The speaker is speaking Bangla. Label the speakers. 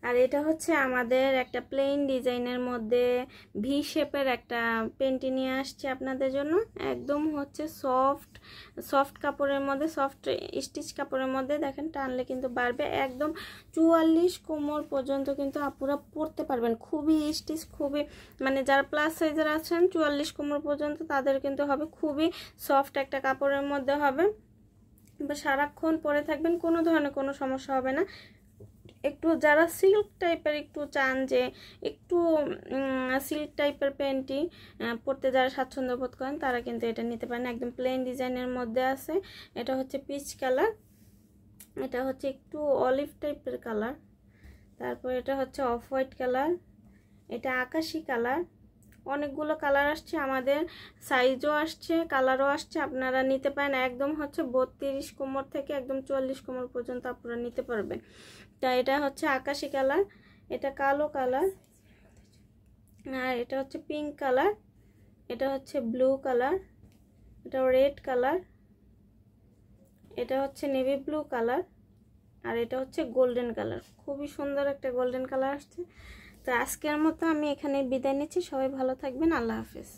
Speaker 1: আর এটা হচ্ছে আমাদের একটা প্লেন ডিজাইনের মধ্যে ভি শেপের একটা পেন্টি নিয়ে আসছে আপনাদের জন্য। একদম হচ্ছে সফট সফট কাপড়ের মধ্যে, সফট স্টিচ কাপড়ের মধ্যে। দেখেন টানলে কিন্তু বাড়বে, একদম 44 কোমর পর্যন্ত কিন্তু আপুরা পরতে পারবেন। খুবই স্টিচ, খুবই মানে যারা প্লাস সাইজের আছেন 44 কোমর পর্যন্ত তাদের কিন্তু হবে। খুবই সফট একটা কাপড়ের মধ্যে হবে, সারাক্ষণ পরে থাকবেন, কোনো ধরনের কোনো সমস্যা হবে না। একটু যারা সিল্ক টাইপের একটু চান, যে একটু সিল্ক টাইপের প্যান্টি পরতে যারা স্বাচ্ছন্দ্য বোধ করেন তারা কিন্তু এটা নিতে পারেন। একদম প্লেন ডিজাইনের মধ্যে আছে। এটা হচ্ছে পিচ কালার, এটা হচ্ছে একটু অলিভ টাইপের কালার, তারপর এটা হচ্ছে অফ হোয়াইট কালার, এটা আকাশি কালার। অনেকগুলো কালার আসছে, আমাদের সাইজও আসছে, কালারও আসছে। আপনারা নিতে পারেন। একদম হচ্ছে 32 কোমর থেকে একদম 44 কোমর পর্যন্ত আপনারা নিতে পারবেন। তা এটা হচ্ছে আকাশি কালার, এটা কালো কালার, আর এটা হচ্ছে পিঙ্ক কালার, এটা হচ্ছে ব্লু কালার, এটা রেড কালার, এটা হচ্ছে নেভি ব্লু কালার, আর এটা হচ্ছে গোল্ডেন কালার। খুবই সুন্দর একটা গোল্ডেন কালার আসছে। তো আজকের মতো আমি এখানে বিদায় নিচ্ছি। সবাই ভালো থাকবেন। আল্লাহ হাফেজ।